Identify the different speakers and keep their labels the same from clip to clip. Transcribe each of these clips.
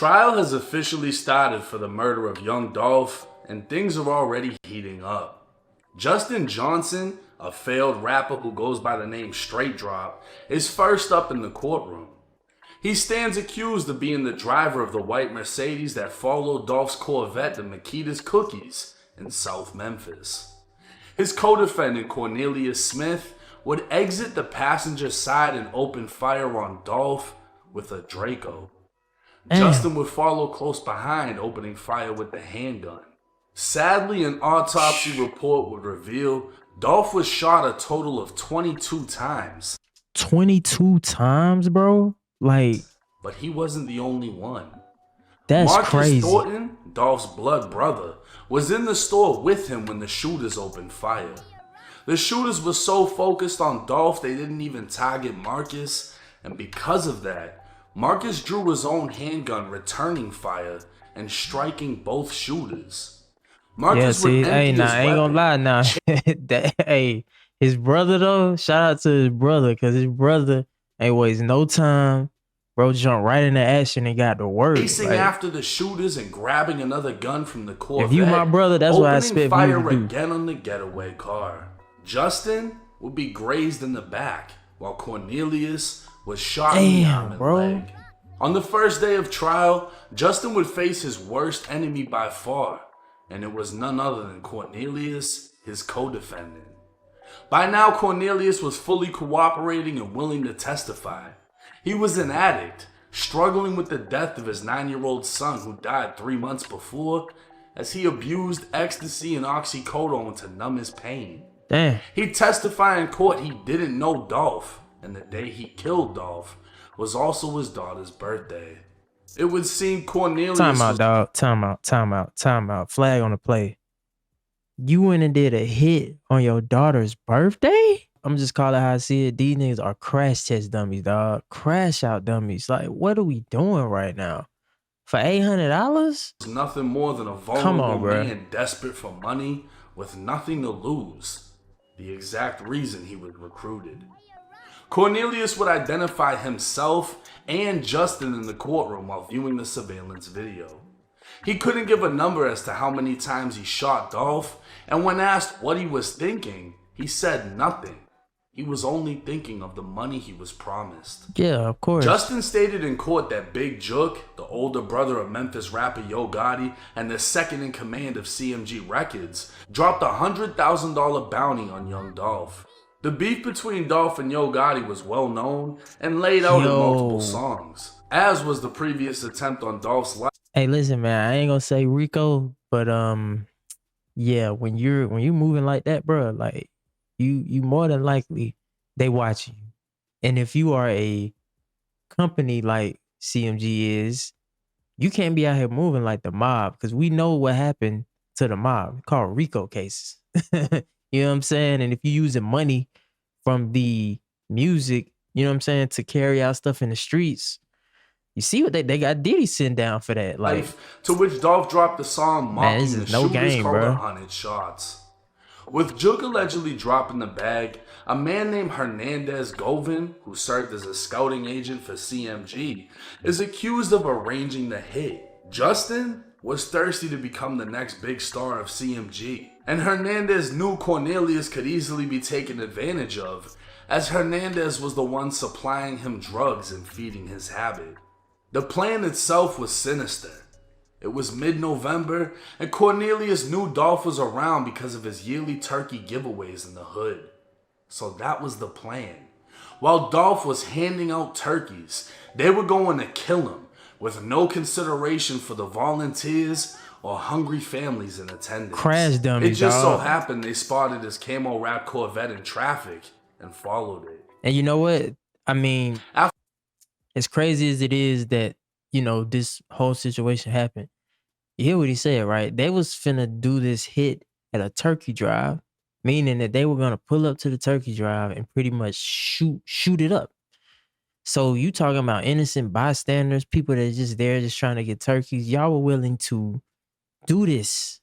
Speaker 1: Trial has officially started for the murder of young Dolph, and things are already heating up. Justin Johnson, a failed rapper who goes by the name Straight Drop, is first up in the courtroom. He stands accused of being the driver of the white Mercedes that followed Dolph's Corvette to Makita's Cookies in South Memphis. His co-defendant, Cornelius Smith, would exit the passenger side and open fire on Dolph with a Draco. Justin would follow close behind, opening fire with the handgun. Sadly, an autopsy report would reveal Dolph was shot a total of 22 times.
Speaker 2: 22 times, bro? Like,
Speaker 1: but he wasn't the only one.
Speaker 2: That's
Speaker 1: Marcus
Speaker 2: crazy.
Speaker 1: Thornton, Dolph's blood brother, was in the store with him when the shooters opened fire. The shooters were so focused on Dolph they didn't even target Marcus, and because of that, Marcus drew his own handgun, returning fire and striking both shooters. Marcus would empty his
Speaker 2: I ain't gonna lie now. His brother though, shout out to his brother, cause his brother ain't waste no time. Bro jumped right into action and got to work.
Speaker 1: Chasing after the shooters and grabbing another gun from the Corvette.
Speaker 2: If you my brother, that's what I expect
Speaker 1: fire
Speaker 2: you to do.
Speaker 1: again on the getaway car. Justin would be grazed in the back, while Cornelius was shot in the arm and leg. On the first day of trial, Justin would face his worst enemy by far, and it was none other than Cornelius, his co-defendant. By now, Cornelius was fully cooperating and willing to testify. He was an addict, struggling with the death of his 9-year-old son who died 3 months before, as he abused ecstasy and oxycodone to numb his pain.
Speaker 2: Damn.
Speaker 1: He testified in court he didn't know Dolph, and the day he killed Dolph was also his daughter's birthday. It would seem Cornelius
Speaker 2: Time out, dog. Time out. Flag on the play. You went and did a hit on your daughter's birthday? I'm just calling how I see it. These niggas are crash test dummies, dog. Crash out dummies. Like, what are we doing right now? For $800?
Speaker 1: It's nothing more than a vulnerable man desperate for money with nothing to lose. The exact reason he was recruited. Cornelius would identify himself and Justin in the courtroom while viewing the surveillance video. He couldn't give a number as to how many times he shot Dolph, and when asked what he was thinking, he said nothing. He was only thinking of the money he was promised.
Speaker 2: Yeah, of course.
Speaker 1: Justin stated in court that Big Jook, the older brother of Memphis rapper Yo Gotti and the second in command of CMG Records, dropped a $100,000 bounty on young Dolph. The beef between Dolph and Yo Gotti was well known and laid out in multiple songs, as was the previous attempt on Dolph's life.
Speaker 2: Hey, listen, man, I ain't gonna say Rico, but yeah, when you moving like that, bro, like you more than likely they watching you. And if you are a company like CMG is, you can't be out here moving like the mob, because we know what happened to the mob. Called Rico cases. You know what I'm saying? And if you're using money from the music, you know what I'm saying, to carry out stuff in the streets, you see what they got Diddy sitting down for that. Like,
Speaker 1: to which Dolph dropped the song mocking the
Speaker 2: no
Speaker 1: shooters
Speaker 2: game,
Speaker 1: called
Speaker 2: bro.
Speaker 1: 100 shots. With Jook allegedly dropping the bag, a man named Hernandez Govin, who served as a scouting agent for CMG, is accused of arranging the hit. Justin was thirsty to become the next big star of CMG, and Hernandez knew Cornelius could easily be taken advantage of, as Hernandez was the one supplying him drugs and feeding his habit. The plan itself was sinister. It was mid-November, and Cornelius knew Dolph was around because of his yearly turkey giveaways in the hood. So that was the plan. While Dolph was handing out turkeys, they were going to kill him, with no consideration for the volunteers or hungry families in attendance.
Speaker 2: Crash dummy,
Speaker 1: It just so happened they spotted his camo wrap Corvette in traffic and followed it.
Speaker 2: And you know what? I mean, as crazy as it is that, you know, this whole situation happened, you hear what he said, right? They was finna do this hit at a turkey drive, meaning that they were gonna pull up to the turkey drive and pretty much shoot it up. So you talking about innocent bystanders, people that are just there just trying to get turkeys. Y'all were willing to do this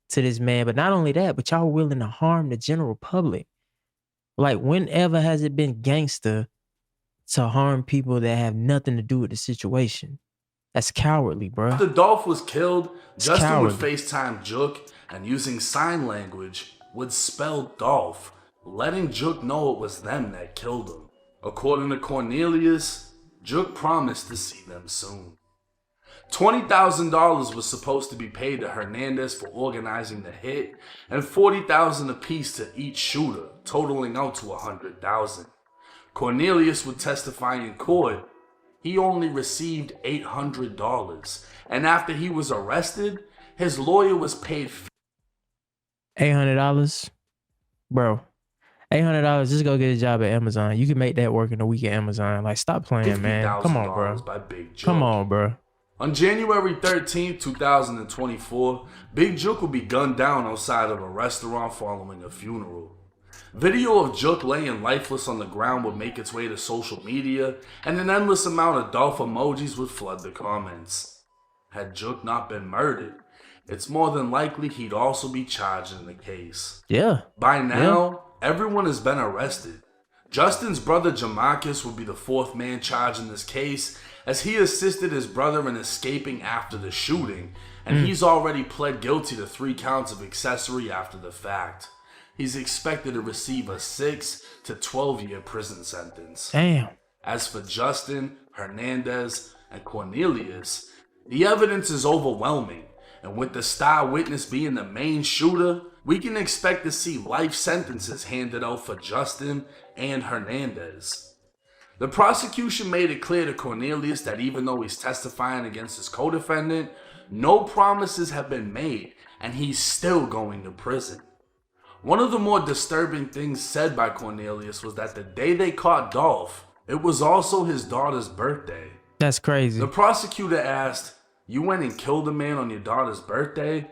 Speaker 2: to this man, but not only that, but y'all were willing to harm the general public. Like, whenever has it been gangster to harm people that have nothing to do with the situation? That's cowardly, bro.
Speaker 1: After Dolph was killed, Justin would
Speaker 2: cowardly.
Speaker 1: FaceTime Jook and using sign language would spell Dolph, letting Jook know it was them that killed him. According to Cornelius, Jook promised to see them soon. $20,000 was supposed to be paid to Hernandez for organizing the hit, and $40,000 apiece to each shooter, totaling out to $100,000. Cornelius would testify in court. He only received $800, and after he was arrested, his lawyer was paid
Speaker 2: $800, bro. $800, just go get a job at Amazon. You can make that work in a week at Amazon. Like, stop playing, man. Come on, bro.
Speaker 1: by Big Jook.
Speaker 2: Come on, bro.
Speaker 1: On January 13th, 2024, Big Jook will be gunned down outside of a restaurant following a funeral. Video of Jook laying lifeless on the ground would make its way to social media, and an endless amount of Dolph emojis would flood the comments. Had Jook not been murdered, it's more than likely he'd also be charged in the case.
Speaker 2: Yeah.
Speaker 1: By now, everyone has been arrested. Justin's brother Jamarcus would be the fourth man charged in this case, as he assisted his brother in escaping after the shooting, and he's already pled guilty to 3 counts of accessory after the fact. He's expected to receive a 6 to 12-year prison sentence.
Speaker 2: Damn.
Speaker 1: As for Justin, Hernandez, and Cornelius, the evidence is overwhelming, and with the star witness being the main shooter, we can expect to see life sentences handed out for Justin and Hernandez. The prosecution made it clear to Cornelius that even though he's testifying against his co-defendant, no promises have been made, and he's still going to prison. One of the more disturbing things said by Cornelius was that the day they caught Dolph, it was also his daughter's birthday.
Speaker 2: That's crazy.
Speaker 1: The prosecutor asked, "You went and killed a man on your daughter's birthday?"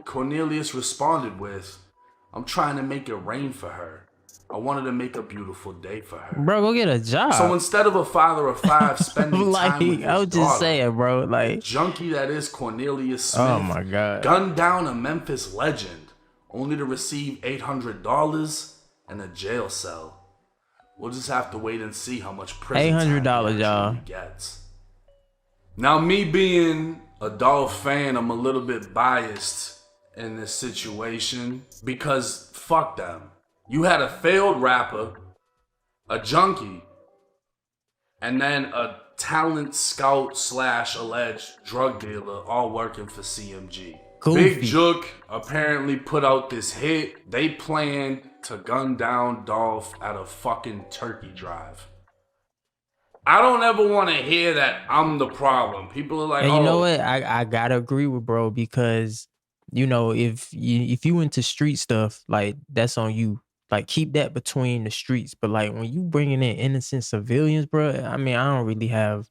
Speaker 1: Cornelius responded with, "I'm trying to make it rain for her. I wanted to make a beautiful day for her."
Speaker 2: Bro, go get a job.
Speaker 1: So instead of a father of 5 spending
Speaker 2: like,
Speaker 1: time with his
Speaker 2: I was just
Speaker 1: daughter,
Speaker 2: saying, bro.
Speaker 1: the
Speaker 2: Like,
Speaker 1: junkie that is Cornelius Smith
Speaker 2: oh my God.
Speaker 1: gunned down a Memphis legend, only to receive $800 and a jail cell. We'll just have to wait and see how much prison time
Speaker 2: $800,
Speaker 1: he
Speaker 2: y'all.
Speaker 1: actually gets. Now, me being a Dolph fan, I'm a little bit biased in this situation because fuck them. You had a failed rapper, a junkie, and then a talent scout / alleged drug dealer all working for CMG.
Speaker 2: Goofy.
Speaker 1: Big Jook apparently put out this hit. They planned to gun down Dolph at a fucking turkey drive. I don't ever want to hear that I'm the problem. People are like,
Speaker 2: and
Speaker 1: oh,
Speaker 2: you know what? I gotta agree with bro, because you know, if you into street stuff, like, that's on you. Like, keep that between the streets. But like, when you bringing in innocent civilians, bro, I mean, I don't really have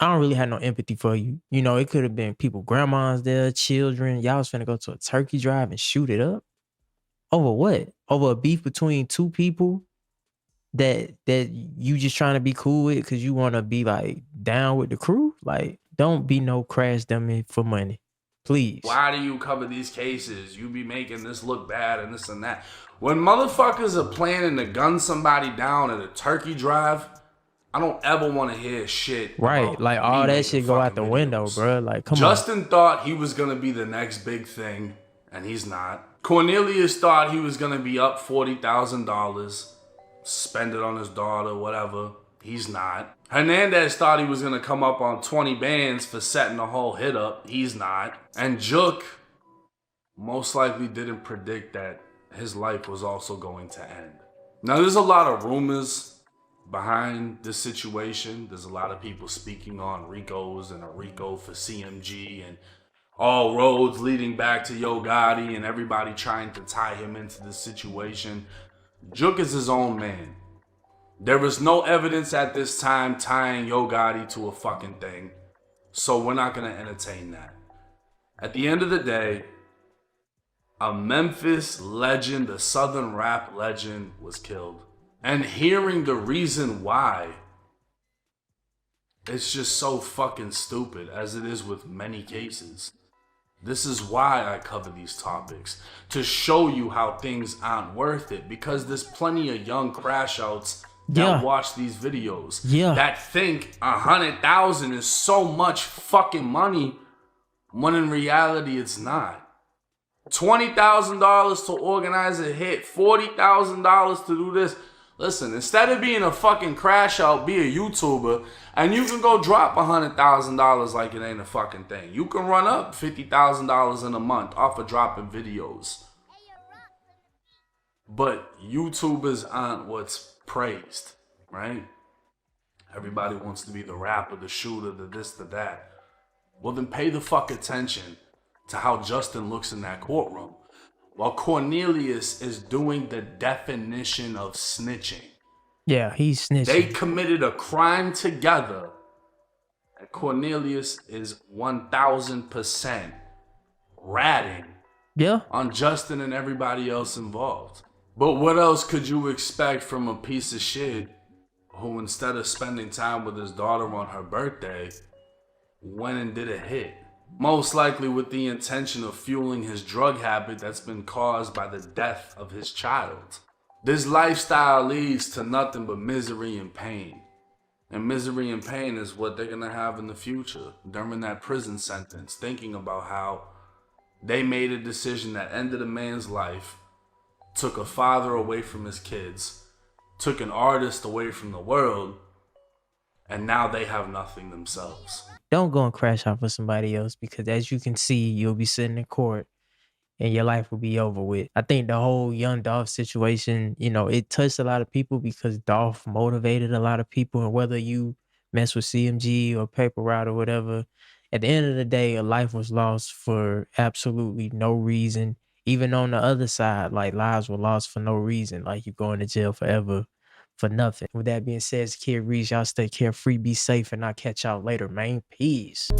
Speaker 2: no empathy for you. You know, it could have been people, grandmas there, children. Y'all was finna go to a turkey drive and shoot it up. Over what? Over a beef between 2 people that you just trying to be cool with because you want to be like down with the crew? Like, don't be no crash dummy for money, please.
Speaker 1: why do you cover these cases? You be making this look bad and this and that. When motherfuckers are planning to gun somebody down at a turkey drive, I don't ever want to hear shit.
Speaker 2: Right, like all that shit go out the window, bro. Like, come on.
Speaker 1: Justin thought he was going to be the next big thing, and he's not. Cornelius thought he was going to be up $40,000, spend it on his daughter, whatever. He's not. Hernandez thought he was going to come up on 20 bands for setting the whole hit up. He's not. And Jook most likely didn't predict that his life was also going to end. Now, there's a lot of rumors behind this situation. There's a lot of people speaking on Ricos and a Rico for CMG and all roads leading back to Yo Gotti and everybody trying to tie him into this situation. Jook is his own man. There is no evidence at this time tying Yo Gotti to a fucking thing. So we're not going to entertain that. At the end of the day, a Memphis legend, a Southern rap legend, was killed. And hearing the reason why, it's just so fucking stupid, as it is with many cases. This is why I cover these topics, to show you how things aren't worth it, because there's plenty of young crash outs that
Speaker 2: Yeah.
Speaker 1: watch these videos
Speaker 2: Yeah.
Speaker 1: that think 100,000 is so much fucking money when in reality it's not. $20,000 to organize a hit, $40,000 to do this. Listen, instead of being a fucking crash out, be a YouTuber, and you can go drop $100,000 like it ain't a fucking thing. You can run up $50,000 in a month off of dropping videos. But YouTubers aren't what's praised, right? Everybody wants to be the rapper, the shooter, the this, the that. Well, then pay the fuck attention to how Justin looks in that courtroom, while Cornelius is doing the definition of snitching.
Speaker 2: Yeah, he's snitching.
Speaker 1: They committed a crime together, and Cornelius is 1,000% ratting
Speaker 2: Yeah.
Speaker 1: on Justin and everybody else involved. But what else could you expect from a piece of shit who, instead of spending time with his daughter on her birthday, went and did a hit? Most likely with the intention of fueling his drug habit that's been caused by the death of his child. This lifestyle leads to nothing but misery and pain. And misery and pain is what they're gonna have in the future during that prison sentence, thinking about how they made a decision that ended a man's life, took a father away from his kids, took an artist away from the world, and now they have nothing themselves.
Speaker 2: Don't go and crash out for somebody else, because as you can see, you'll be sitting in court and your life will be over with. I think the whole young Dolph situation, it touched a lot of people because Dolph motivated a lot of people. And whether you mess with CMG or Paper Route or whatever, at the end of the day, a life was lost for absolutely no reason. Even on the other side, like, lives were lost for no reason. Like, you going to jail forever for nothing. With that being said, it's Kid Ríez. Y'all stay carefree, be safe, and I'll catch y'all later, man. Peace.